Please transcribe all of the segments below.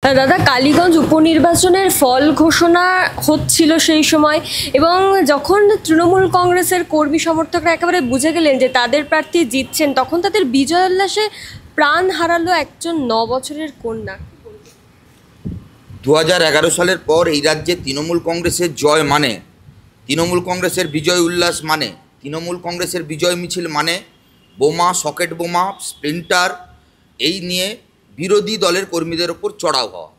দাদা, কালীগঞ্জ উপনির্বাচনের ফল ঘোষণা হচ্ছিল সেই সময়, এবং যখন তৃণমূল কংগ্রেসের কর্মী সমর্থকরা একেবারে বুঝে গেলেন যে তাদের প্রার্থী জিতছেন, তখন তাদের বিজয় উল্লাসে প্রাণ হারালো একজন 9 বছরের কন্যা। 2011 সালের পর এই রাজ্যে তৃণমূল কংগ্রেসের জয় মানে, তৃণমূল কংগ্রেসের বিজয় উল্লাস মানে, তৃণমূল কংগ্রেসের বিজয় মিছিল মানে বোমা, সকেট বোমা, স্প্লিন্টার এই নিয়ে বিরোধী দলের কর্মীদের ওপর চড়াও হওয়া,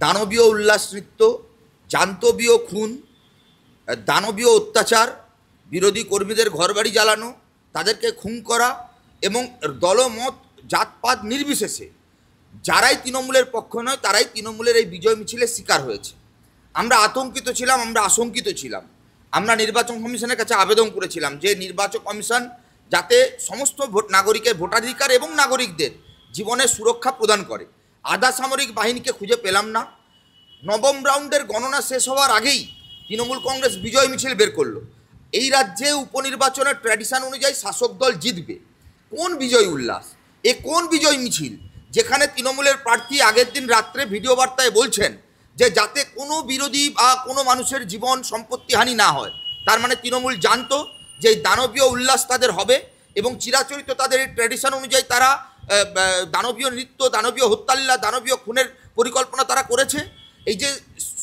দানবীয় উল্লাস নৃত্য, জান্তবীয় খুন, দানবীয় অত্যাচার, বিরোধী কর্মীদের ঘরবাড়ি জ্বালানো, তাদেরকে খুন করা এবং দলমত জাতপাত নির্বিশেষে যারাই তৃণমূলের পক্ষ নয় তারাই তৃণমূলের এই বিজয় মিছিলের শিকার হয়েছে। আমরা আতঙ্কিত ছিলাম, আমরা আশঙ্কিত ছিলাম। আমরা নির্বাচন কমিশনের কাছে আবেদন করেছিলাম যে নির্বাচন কমিশন যাতে সমস্ত নাগরিকের ভোটাধিকার এবং নাগরিকদের জীবনের সুরক্ষা প্রদান করে। আধা সামরিক বাহিনীকে খুঁজে পেলাম না। নবম রাউন্ডের গণনা শেষ হওয়ার আগেই তৃণমূল কংগ্রেস বিজয় মিছিল বের করলো। এই রাজ্যে উপনির্বাচনের ট্র্যাডিশন অনুযায়ী শাসক দল জিতবে। কোন বিজয় উল্লাস, এ কোন বিজয় মিছিল যেখানে তৃণমূলের প্রার্থী আগের দিন রাত্রে ভিডিও বার্তায় বলছেন যে যাতে কোনো বিরোধী বা কোনো মানুষের জীবন সম্পত্তি হানি না হয়। তার মানে তৃণমূল জানতো যে এই দানবীয় উল্লাস তাদের হবে এবং চিরাচরিত তাদের এই ট্র্যাডিশন অনুযায়ী তারা দানবীয় নৃত্য, দানবীয় হত্যালীলা, দানবীয় খুনের পরিকল্পনা তারা করেছে। এই যে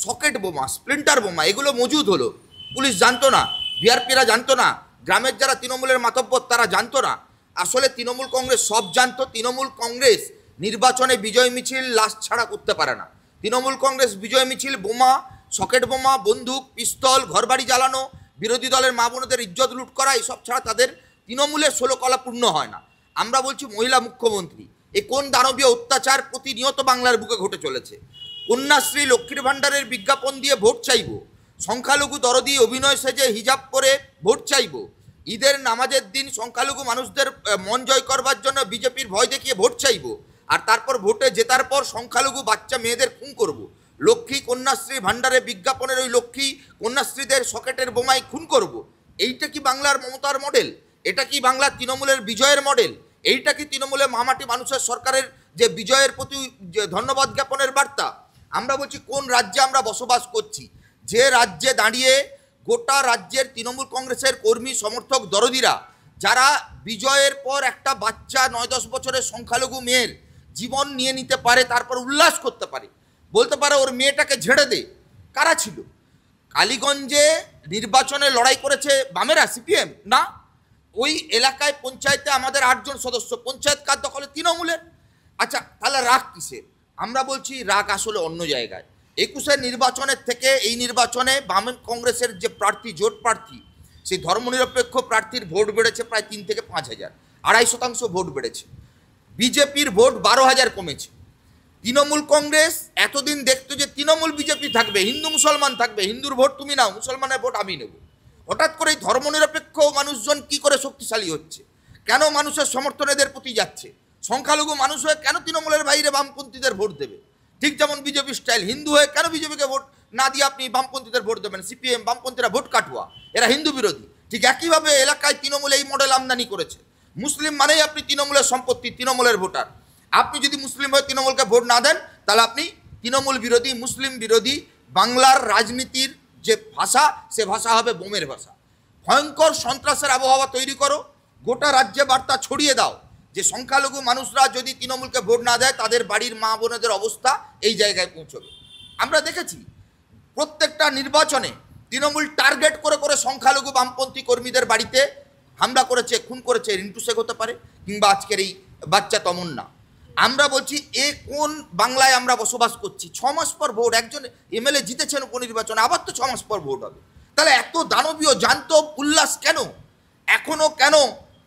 সকেট বোমা, স্প্লিন্টার বোমা এগুলো মজুদ হলো, পুলিশ জানতো না, বিআরপিরা জানতো না, গ্রামের যারা তৃণমূলের মাতব্বর তারা জানতো না। আসলে তৃণমূল কংগ্রেস সব জানতো। তৃণমূল কংগ্রেস নির্বাচনে বিজয় মিছিল লাশ ছাড়া করতে পারে না। তৃণমূল কংগ্রেস বিজয় মিছিল বোমা, সকেট বোমা, বন্দুক, পিস্তল, ঘরবাড়ি জ্বালানো, বিরোধী দলের মা বোনদের ইজ্জত লুট করা, এসব ছাড়া তাদের তৃণমূলের 16 কলা পূর্ণ হয় না। আমরা বলছি মহিলা মুখ্যমন্ত্রী, এ কোন দানবীয় অত্যাচার প্রতিনিয়ত বাংলার বুকে ঘটে চলেছে। কন্যাশ্রী, লক্ষ্মীর ভাণ্ডারের বিজ্ঞাপন দিয়ে ভোট চাইব, সংখ্যালঘু দরদি অভিনয় সেজে হিজাব পরে ভোট চাইব, ঈদের নামাজের দিন সংখ্যালঘু মানুষদের মন জয় করবার জন্য বিজেপির ভয় দেখিয়ে ভোট চাইব, আর তারপর ভোটে জেতার পর সংখ্যালঘু বাচ্চা মেয়েদের খুন করব। লক্ষ্মী কন্যাশ্রী ভাণ্ডারে বিজ্ঞাপনের ওই লক্ষ্মী কন্যাশ্রীদের সকেটের বোমায় খুন করব। এইটা কি বাংলার মমতার মডেল? এটা কি বাংলার তৃণমূলের বিজয়ের মডেল? এইটা কি তৃণমূলের মামাটি মানুষের সরকারের যে বিজয়ের প্রতি যে ধন্যবাদ জ্ঞাপনের বার্তা? আমরা বলছি কোন রাজ্যে আমরা বসবাস করছি, যে রাজ্যে দাঁড়িয়ে গোটা রাজ্যের তৃণমূল কংগ্রেসের কর্মী সমর্থক দরদিরা যারা বিজয়ের পর একটা বাচ্চা 9-10 বছরের সংখ্যালঘু মেয়ের জীবন নিয়ে নিতে পারে, তারপর উল্লাস করতে পারে, বলতে পারে ওর মেয়েটাকে ঝেড়ে দে। কারা ছিল? কালীগঞ্জে নির্বাচনে লড়াই করেছে বামেরা, সিপিএম না। ওই এলাকায় পঞ্চায়েতে আমাদের 8 জন সদস্য, পঞ্চায়েত কার দখলে? তৃণমূলের। আচ্ছা, তাহলে রাগ কিসের? আমরা বলছি রাগ আসলে অন্য জায়গায়। 21-এর নির্বাচনের থেকে এই নির্বাচনে বাম কংগ্রেসের যে প্রার্থী, জোট প্রার্থী, সেই ধর্মনিরপেক্ষ প্রার্থীর ভোট বেড়েছে প্রায় 3 থেকে 5 হাজার, 2.5% ভোট বেড়েছে। বিজেপির ভোট 12,000 কমেছে। তৃণমূল কংগ্রেস এতদিন দেখতো যে তৃণমূল বিজেপি থাকবে, হিন্দু মুসলমান থাকবে, হিন্দুর ভোট তুমি নাও, মুসলমানের ভোট আমি নেব। হঠাৎ করে এই ধর্মনিরপেক্ষ মানুষজন কি করে শক্তিশালী হচ্ছে? কেন মানুষের সমর্থন এদের প্রতি যাচ্ছে? সংখ্যালঘু মানুষ হয়ে কেন তৃণমূলের বাইরে বামপন্থীদের ভোট দেবে? ঠিক যেমন বিজেপি স্টাইল, হিন্দু হয়ে কেন বিজেপিকে ভোট না দিয়ে আপনি বামপন্থীদের ভোট দেবেন? সিপিএম বামপন্থীরা ভোট কাটুয়া, এরা হিন্দু বিরোধী। ঠিক একইভাবে এলাকায় তৃণমূল এই মডেল আমদানি করেছে। মুসলিম মানেই আপনি তৃণমূলের সম্পত্তি, তৃণমূলের ভোটার। আপনি যদি মুসলিম হয়ে তৃণমূলকে ভোট না দেন তাহলে আপনি তৃণমূল বিরোধী, মুসলিম বিরোধী। বাংলার রাজনীতির যে ভাষা, সে ভাষা হবে বোমের ভাষা। ভয়ঙ্কর সন্ত্রাসের আবহাওয়া তৈরি করো, গোটা রাজ্যে বার্তা ছড়িয়ে দাও যে সংখ্যালঘু মানুষরা যদি তৃণমূলকে ভোট না দেয় তাদের বাড়ির মা বোনেদের অবস্থা এই জায়গায় পৌঁছবে। আমরা দেখেছি প্রত্যেকটা নির্বাচনে তৃণমূল টার্গেট করে করে সংখ্যালঘু বামপন্থী কর্মীদের বাড়িতে হামলা করেছে, খুন করেছে। রিন্টু শেখ হতে পারে, কিংবা আজকের এই বাচ্চা তমন্না। আমরা বলছি এ কোন বাংলায় আমরা বসবাস করছি? 6 মাস পর ভোট, একজন এমএলএ জিতেছেন উপনির্বাচনে, আবার তো 6 মাস পর ভোট হবে। তাহলে এত দানবীয় জান্তব উল্লাস কেন? এখনও কেন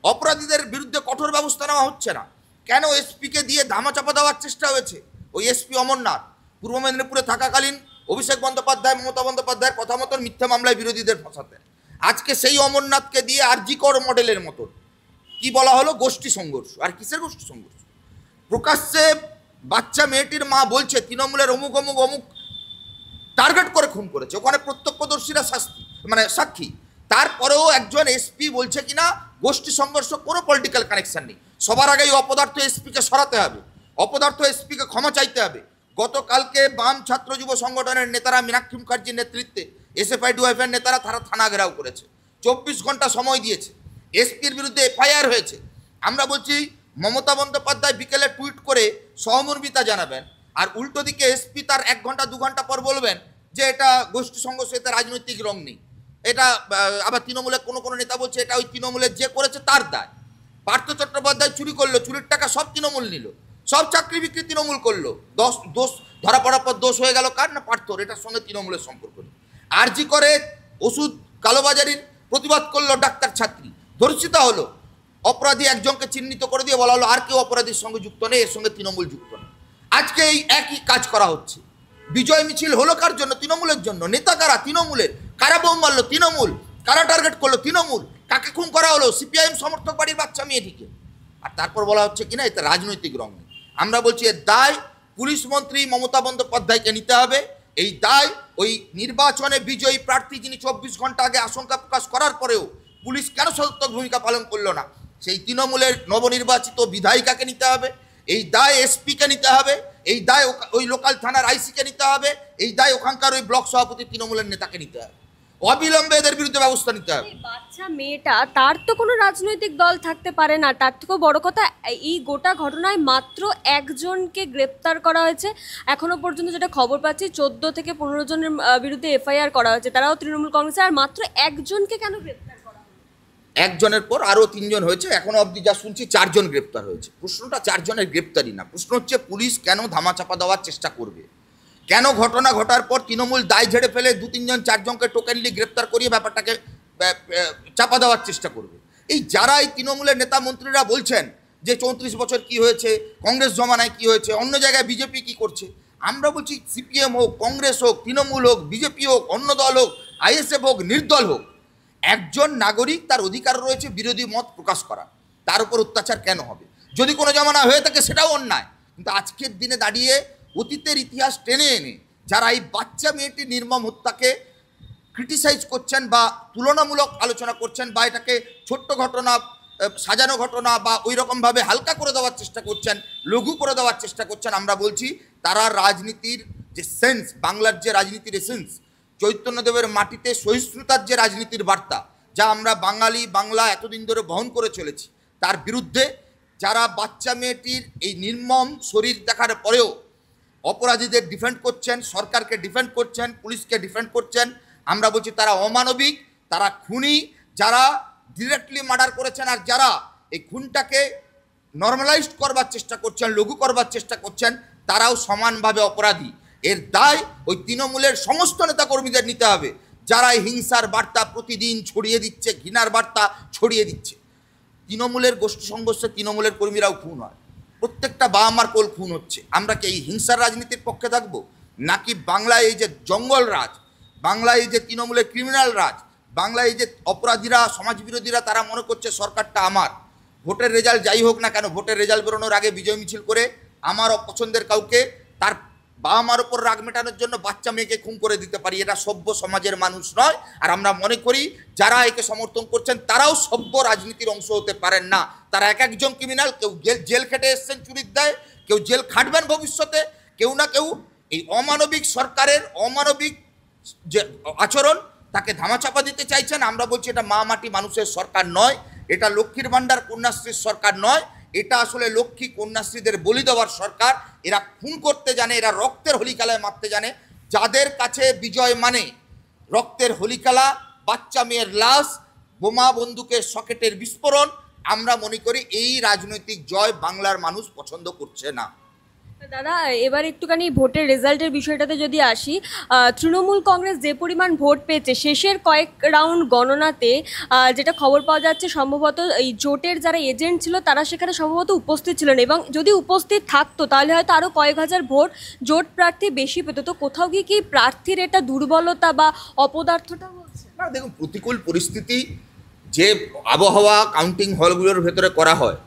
অপরাধীদের বিরুদ্ধে কঠোর ব্যবস্থা নেওয়া হচ্ছে না? কেন এসপিকে দিয়ে ধামাচাপা দেওয়ার চেষ্টা হয়েছে? ওই এসপি অমরনাথ পূর্ব মেদিনীপুরে থাকাকালীন অভিষেক বন্দ্যোপাধ্যায়, মমতা বন্দ্যোপাধ্যায়ের কথা মতন মিথ্যা মামলায় বিরোধীদের ফাঁসাতেন। আজকে সেই অমরনাথকে দিয়ে আরজিকর মডেলের মতন কি বলা হলো? গোষ্ঠী সংঘর্ষ। আর কিসের গোষ্ঠী সংঘর্ষ? প্রকাশ্যে বাচ্চা মেয়েটির মা বলছে তৃণমূলের অমুক অমুক অমুক টার্গেট করে খুন করেছে, ওখানে প্রত্যক্ষদর্শীরা সাক্ষী। তারপরেও একজন এসপি বলছে কিনা গোষ্ঠী সংঘর্ষ, কোনো পলিটিক্যাল কানেকশন নেই। সবার আগেই অপদার্থ এসপিকে সরাতে হবে, অপদার্থ এসপিকে ক্ষমা চাইতে হবে। গতকালকে বাম ছাত্র যুব সংগঠনের নেতারা মীনাক্ষী মুখার্জির নেতৃত্বে এসএফআই ডিওয়াইফের নেতারা তারা থানা ঘেরাও করেছে, 24 ঘন্টা সময় দিয়েছে, এসপির বিরুদ্ধে এফআইআর হয়েছে। আমরা বলছি মমতা বন্দ্যোপাধ্যায় বিকেলে টুইট করে সহমর্মিতা জানাবেন, আর উল্টো দিকে এসপি তার 1 ঘন্টা 2 ঘন্টা পর বলবেন যে এটা গোষ্ঠী সংঘর্ষ, এতে রাজনৈতিক রং নেই। এটা আবার তৃণমূলের কোনো নেতা বলছে এটা ওই তৃণমূলের যে করেছে তার দায়। পার্থ চট্টোপাধ্যায় চুরি করলো, চুরির টাকা সব তৃণমূল নিল, সব চাকরি বিক্রি তৃণমূল করলো, দোষ ধরা পড়ার পর দোষ হয়ে গেল কার? না পার্থর। এটার সঙ্গে তৃণমূলের সম্পর্ক নেই। আরজি করে ওষুধ কালোবাজারির প্রতিবাদ করলো ডাক্তার ছাত্রী, ধর্ষিত হলো, অপরাধী একজনকে চিহ্নিত করে দিয়ে বলা হলো আর কেউ অপরাধীর সঙ্গে যুক্ত নেই, এর সঙ্গে তৃণমূল যুক্ত নেই। আজকে এই একই কাজ করা হচ্ছে। বিজয় মিছিল হলো কার জন্য? তৃণমূলের জন্য। নেতা কারা? তৃণমূলের। কারা বোম মারলো? তৃণমূল। কারা টার্গেট করলো? তৃণমূল। কাকে খুন করা হলো? সিপিআইএম সমর্থক বাড়ির বাচ্চা মেয়েটিকে। আর তারপর বলা হচ্ছে কিনা এতে রাজনৈতিক রং নেই। আমরা বলছি এর দায় পুলিশ মন্ত্রী মমতা বন্দ্যোপাধ্যায়কে নিতে হবে। এই দায় ওই নির্বাচনে বিজয়ী প্রার্থী যিনি 24 ঘন্টা আগে আশঙ্কা প্রকাশ করার পরেও পুলিশ কেন সদর্থক ভূমিকা পালন করলো না, সেই তৃণমূলের নবনির্বাচিত বিধায়িকাকে নিতে হবে। এই দায় এসপিকে নিতে হবে। এই দায় ওই লোকাল থানার আইসিকে নিতে হবে। এই দায় ওখানকার ওই ব্লক সভাপতি তৃণমূলের নেতাকে নিতে হবে। অবিলম্বে এদের বিরুদ্ধে ব্যবস্থা নিতে হবে। বাচ্চা মেয়েটা, তার তো কোনো রাজনৈতিক দল থাকতে পারে না। তার থেকেও বড় কথা, এই গোটা ঘটনায় মাত্র একজনকে গ্রেপ্তার করা হয়েছে। এখনো পর্যন্ত যেটা খবর পাচ্ছি 14 থেকে 15 জনের বিরুদ্ধে এফআইআর করা হয়েছে, তারাও তৃণমূল কংগ্রেসের। আর মাত্র একজনকে কেন গ্রেপ্তার করা হলো? একজনের পর আরও 3 জন হয়েছে, এখনো অবধি যা শুনছি 4 জন গ্রেপ্তার হয়েছে। প্রশ্নটা 4 জনের গ্রেপ্তারি না, প্রশ্ন হচ্ছে পুলিশ কেন ধামাচাপা দেওয়ার চেষ্টা করবে? কেন ঘটনা ঘটার পর তৃণমূল দায় ঝেড়ে ফেলে 2-3 জন 4 জনকে টোকেনলি গ্রেপ্তার করিয়ে ব্যাপারটাকে চাপা দেওয়ার চেষ্টা করবে? এই যারা এই তৃণমূলের নেতা মন্ত্রীরা বলছেন যে 34 বছর কি হয়েছে, কংগ্রেস জমানায় কি হয়েছে, অন্য জায়গায় বিজেপি কি করছে, আমরা বলছি সিপিএম হোক, কংগ্রেস হোক, তৃণমূল হোক, বিজেপি হোক, অন্য দল হোক, আইএসএফ হোক, নির্দল হোক, একজন নাগরিক তার অধিকার রয়েছে বিরোধী মত প্রকাশ করা। তার উপর অত্যাচার কেন হবে? যদি কোনো জমানা হয়ে থাকে সেটাও অন্যায়। কিন্তু আজকের দিনে দাঁড়িয়ে অতীতের ইতিহাস টেনে এনে যারা এই বাচ্চা মেয়েটির নির্মম হত্যাকে ক্রিটিসাইজ করছেন বা তুলনামূলক আলোচনা করছেন বা এটাকে ছোট্ট ঘটনা, সাজানো ঘটনা বা ওই রকমভাবে হালকা করে দেওয়ার চেষ্টা করছেন, লঘু করে দেওয়ার চেষ্টা করছেন, আমরা বলছি তারা রাজনীতির যে সেন্স, বাংলার যে রাজনীতির এসেন্স, চৈতন্যদেবের মাটিতে সহিষ্ণুতার যে রাজনীতির বার্তা, যা আমরা বাংলা এতদিন ধরে বহন করে চলেছি, তার বিরুদ্ধে যারা বাচ্চা মেয়েটির এই নির্মম শরীর দেখার পরেও অপরাধীদের ডিফেন্ড করছেন, সরকারকে ডিফেন্ড করছেন, পুলিশকে ডিফেন্ড করছেন, আমরা বলছি তারা অমানবিক, তারা খুনি। যারা ডিরেক্টলি মার্ডার করেছেন আর যারা এই খুনটাকে নর্মালাইজড করবার চেষ্টা করছেন, লঘু করবার চেষ্টা করছেন, তারাও সমানভাবে অপরাধী। এর দায় ওই তৃণমূলের সমস্ত নেতাকর্মীদের নিতে হবে, যারা এই হিংসার বার্তা প্রতিদিন ছড়িয়ে দিচ্ছে, ঘৃণার বার্তা ছড়িয়ে দিচ্ছে। তৃণমূলের গোষ্ঠী সংঘর্ষে তৃণমূলের কর্মীরাও খুন হয়, প্রত্যেকটা বাবা মার কোল খুন হচ্ছে। আমরা কি এই হিংসার রাজনীতির পক্ষে থাকবো? নাকি বাংলায় এই যে জঙ্গল রাজ, বাংলায় এই যে তৃণমূলের ক্রিমিনাল রাজ, বাংলায় এই যে অপরাধীরা, সমাজবিরোধীরা তারা মনে করছে সরকারটা আমার, ভোটের রেজাল্ট যাই হোক না কেন, ভোটের রেজাল্ট বেরোনোর আগে বিজয় মিছিল করে আমার অপছন্দের কাউকে তার বাবা মার ওপর রাগ মেটানোর জন্য বাচ্চা মেয়েকে খুন করে দিতে পারি। এটা সভ্য সমাজের মানুষ নয়। আর আমরা মনে করি যারা একে সমর্থন করছেন তারাও সভ্য রাজনীতির অংশ হতে পারেন না। তারা এক একজন ক্রিমিনাল, কেউ জেল খেটে এসছেন চুরির দায়ে, কেউ জেল খাটবেন ভবিষ্যতে, কেউ না কেউ এই অমানবিক সরকারের অমানবিক যে আচরণ তাকে ধামাচাপা দিতে চাইছেন। আমরা বলছি এটা মা মাটি মানুষের সরকার নয়, এটা লক্ষ্মীর ভাণ্ডার কন্যাশ্রীর সরকার নয়, এটা আসলে লক্ষ্মী কন্যাশ্রীদের বলি দেওয়ার সরকার। এরা খুন করতে জানে, এরা রক্তের হোলিকালায় মারতে জানে। যাদের কাছে বিজয় মানে রক্তের হোলিকালা, বাচ্চা মেয়ের লাশ, বোমা বন্দুকের সকেটের বিস্ফোরণ, আমরা মনে করি এই রাজনৈতিক জয় বাংলার মানুষ পছন্দ করছে না। দাদা, এবার একটুখানি ভোটের রেজাল্টের বিষয়টাতে যদি আসি, তৃণমূল কংগ্রেস যে পরিমাণ ভোট পেয়েছে শেষের কয়েক রাউন্ড গণনাতে, যেটা খবর পাওয়া যাচ্ছে সম্ভবত এই জোটের যারা এজেন্ট ছিল তারা সেখানে সম্ভবত উপস্থিত ছিলেন, এবং যদি উপস্থিত থাকতো তাহলে হয়তো আরও কয়েক হাজার ভোট জোট প্রার্থী বেশি পেত। তো কোথাও গিয়ে কি প্রার্থীর এটা দুর্বলতা বা অপদার্থটা বলছে? না, দেখুন, প্রতিকূল পরিস্থিতি যে আবহাওয়া কাউন্টিং হলগুলোর ভেতরে করা হয়,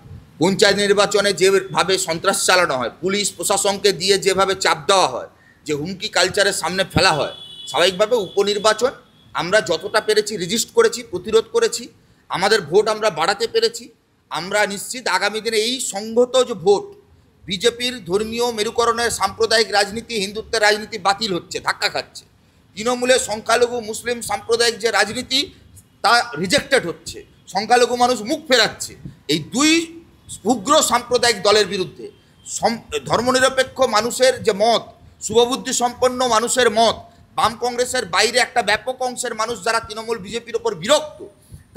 পঞ্চায়েত নির্বাচনে যেভাবে সন্ত্রাস চালানো হয়, পুলিশ প্রশাসনকে দিয়ে যেভাবে চাপ দেওয়া হয়, যে হুমকি কালচারের সামনে ফেলা হয়, স্বাভাবিকভাবে উপনির্বাচন আমরা যতটা পেরেছি রেজিস্ট করেছি, প্রতিরোধ করেছি, আমাদের ভোট আমরা বাড়াতে পেরেছি। আমরা নিশ্চিত আগামী দিনে এই সংহত যে ভোট, বিজেপির ধর্মীয় মেরুকরণের সাম্প্রদায়িক রাজনীতি, হিন্দুত্বের রাজনীতি বাতিল হচ্ছে, ধাক্কা খাচ্ছে। তৃণমূলের সংখ্যালঘু মুসলিম সাম্প্রদায়িক যে রাজনীতি তা রিজেক্টেড হচ্ছে, সংখ্যালঘু মানুষ মুখ ফেরাচ্ছে। এই দুই উগ্র সাম্প্রদায়িক দলের বিরুদ্ধে ধর্মনিরপেক্ষ মানুষের যে মত, শুভবুদ্ধি সম্পন্ন মানুষের মত, বাম কংগ্রেসের বাইরে একটা ব্যাপক অংশের মানুষ যারা তৃণমূল বিজেপির ওপর বিরক্ত,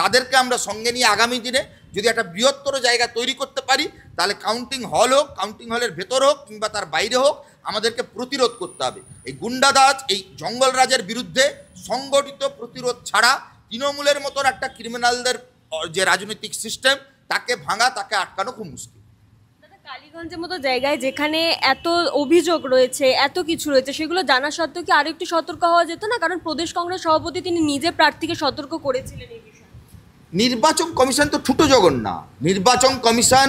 তাদেরকে আমরা সঙ্গে নিয়ে আগামী দিনে যদি একটা বৃহত্তর জায়গা তৈরি করতে পারি, তাহলে কাউন্টিং হল হোক, কাউন্টিং হলের ভেতর হোক কিংবা তার বাইরে হোক, আমাদেরকে প্রতিরোধ করতে হবে। এই গুন্ডাদাজ, এই জঙ্গলরাজের বিরুদ্ধে সংগঠিত প্রতিরোধ ছাড়া তৃণমূলের মতন একটা ক্রিমিনালদের যে রাজনৈতিক সিস্টেম, তাকে ভাঙা, তাকে আটকানো খুব মুশকিল। কালীগঞ্জের মতো জায়গায় যেখানে এত অভিযোগ রয়েছে, এত কিছু রয়েছে, সেগুলো জানা সত্ত্বেও কি আরো একটু সতর্ক হওয়া যেত না? কারণ প্রদেশ কংগ্রেস সভাপতি তিনি নিজে প্রার্থীকে সতর্ক করেছিলেন এই বিষয়ে। নির্বাচন কমিশন তো ঠুটো জগন না। নির্বাচন কমিশন,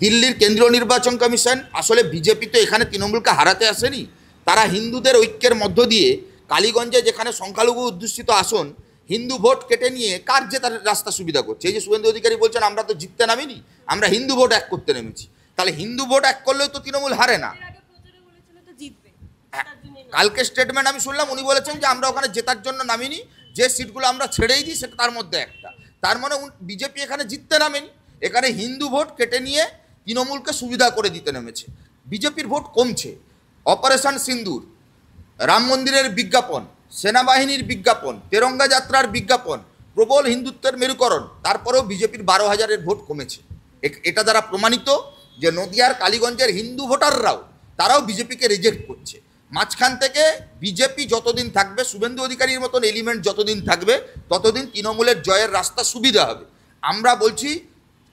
দিল্লির কেন্দ্রীয় নির্বাচন কমিশন, আসলে বিজেপি তো এখানে তৃণমূলকে হারাতে আসেনি। তারা হিন্দুদের ঐক্যের মধ্য দিয়ে কালীগঞ্জে যেখানে সংখ্যালঘু অধ্যুষিত আসন, হিন্দু ভোট কেটে নিয়ে কার যে তার রাস্তা সুবিধা করছে। এই যে শুভেন্দু অধিকারী বলছেন আমরা তো জিততে নামিনি, আমরা হিন্দু ভোট এক করতে নেমেছি। তাহলে হিন্দু ভোট এক করলেও তো তৃণমূল হারে না। কালকে স্টেটমেন্ট আমি শুনলাম, উনি বলেছেন যে আমরা ওখানে জেতার জন্য নামিনি, যে সিটগুলো আমরা ছেড়েই দিই সেটা তার মধ্যে একটা। তার মানে বিজেপি এখানে জিততে নামেনি, এখানে হিন্দু ভোট কেটে নিয়ে তৃণমূলকে সুবিধা করে দিতে নেমেছে। বিজেপির ভোট কমছে। অপারেশন সিন্দুর, রাম মন্দিরের বিজ্ঞাপন, সেনাবাহিনীর বিজ্ঞাপন, তেরঙ্গা যাত্রার বিজ্ঞাপন, প্রবল হিন্দুত্বের মেরুকরণ, তারপরেও বিজেপির 12,000-এর ভোট কমেছে। এটা দ্বারা প্রমাণিত যে নদিয়ার কালীগঞ্জের হিন্দু ভোটাররাও তারাও বিজেপিকে রিজেক্ট করছে। মাঝখান থেকে বিজেপি যতদিন থাকবে, শুভেন্দু অধিকারীর মতন এলিমেন্ট যতদিন থাকবে, ততদিন তৃণমূলের জয়ের রাস্তা সুবিধা হবে। আমরা বলছি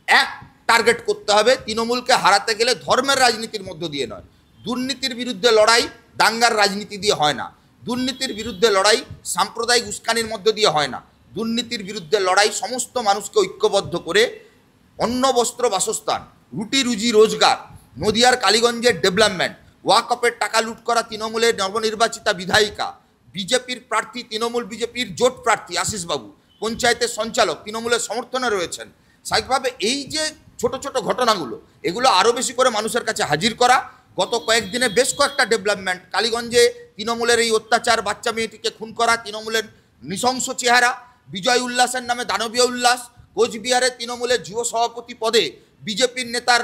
এক টার্গেট করতে হবে, তৃণমূলকে হারাতে গেলে ধর্মের রাজনীতির মধ্য দিয়ে নয়। দুর্নীতির বিরুদ্ধে লড়াই দাঙ্গার রাজনীতি দিয়ে হয় না। দুর্নীতির বিরুদ্ধে লড়াই সাম্প্রদায়িক উস্কানির মধ্য দিয়ে হয় না। দুর্নীতির বিরুদ্ধে লড়াই সমস্ত মানুষকে ঐক্যবদ্ধ করে অন্ন বস্ত্র বাসস্থান, রুটি রুজি রোজগার, নদিয়ার কালীগঞ্জের ডেভেলপমেন্ট, ওয়াকফের টাকা লুট করা তৃণমূলের নবনির্বাচিতা বিধায়িকা, বিজেপির প্রার্থী, তৃণমূল বিজেপির জোট প্রার্থী আশিসবাবু পঞ্চায়েতের সঞ্চালক তৃণমূলের সমর্থনে রয়েছেন। স্বাভাবিকভাবে এই যে ছোট ছোট ঘটনাগুলো, এগুলো আরও বেশি করে মানুষের কাছে হাজির করা। গত কয়েকদিনে বেশ কয়েকটা ডেভেলপমেন্ট, কালীগঞ্জে তৃণমূলের এই অত্যাচার, বাচ্চা মেয়েটিকে খুন করা, তৃণমূলের নৃশংস চেহারা, বিজয় উল্লাসের নামে দানবীয় উল্লাস, কোচবিহারে তৃণমূলের যুব সভাপতি পদে বিজেপির নেতার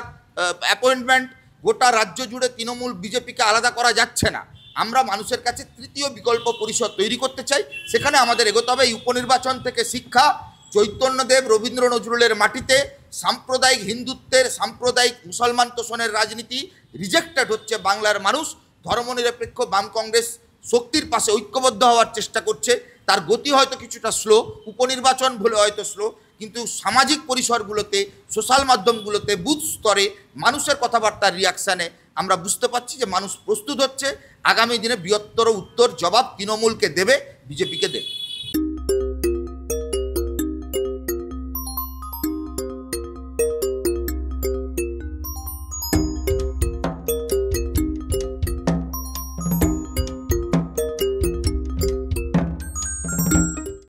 অ্যাপয়েন্টমেন্ট, গোটা রাজ্য জুড়ে তৃণমূল বিজেপিকে আলাদা করা যাচ্ছে না। আমরা মানুষের কাছে তৃতীয় বিকল্প পরিষদ তৈরি করতে চাই, সেখানে আমাদের এগোতে হবে। এই উপনির্বাচন থেকে শিক্ষা, চৈতন্যদেব রবীন্দ্র নজরুলের মাটিতে সাম্প্রদায়িক হিন্দুত্বের, সাম্প্রদায়িক মুসলমান তোষণের রাজনীতি রিজেক্টেড হচ্ছে। বাংলার মানুষ ধর্মনিরপেক্ষ বাম কংগ্রেস শক্তির পাশে ঐক্যবদ্ধ হওয়ার চেষ্টা করছে। তার গতি হয়তো কিছুটা স্লো, উপনির্বাচন ভুলে হয়তো স্লো, কিন্তু সামাজিক পরিসরগুলোতে, সোশ্যাল মাধ্যমগুলোতে, বুথ স্তরে মানুষের কথাবার্তার রিয়াকশানে আমরা বুঝতে পারছি যে মানুষ প্রস্তুত হচ্ছে। আগামী দিনে বৃহত্তর উত্তর জবাব তৃণমূলকে দেবে, বিজেপিকে দেবে।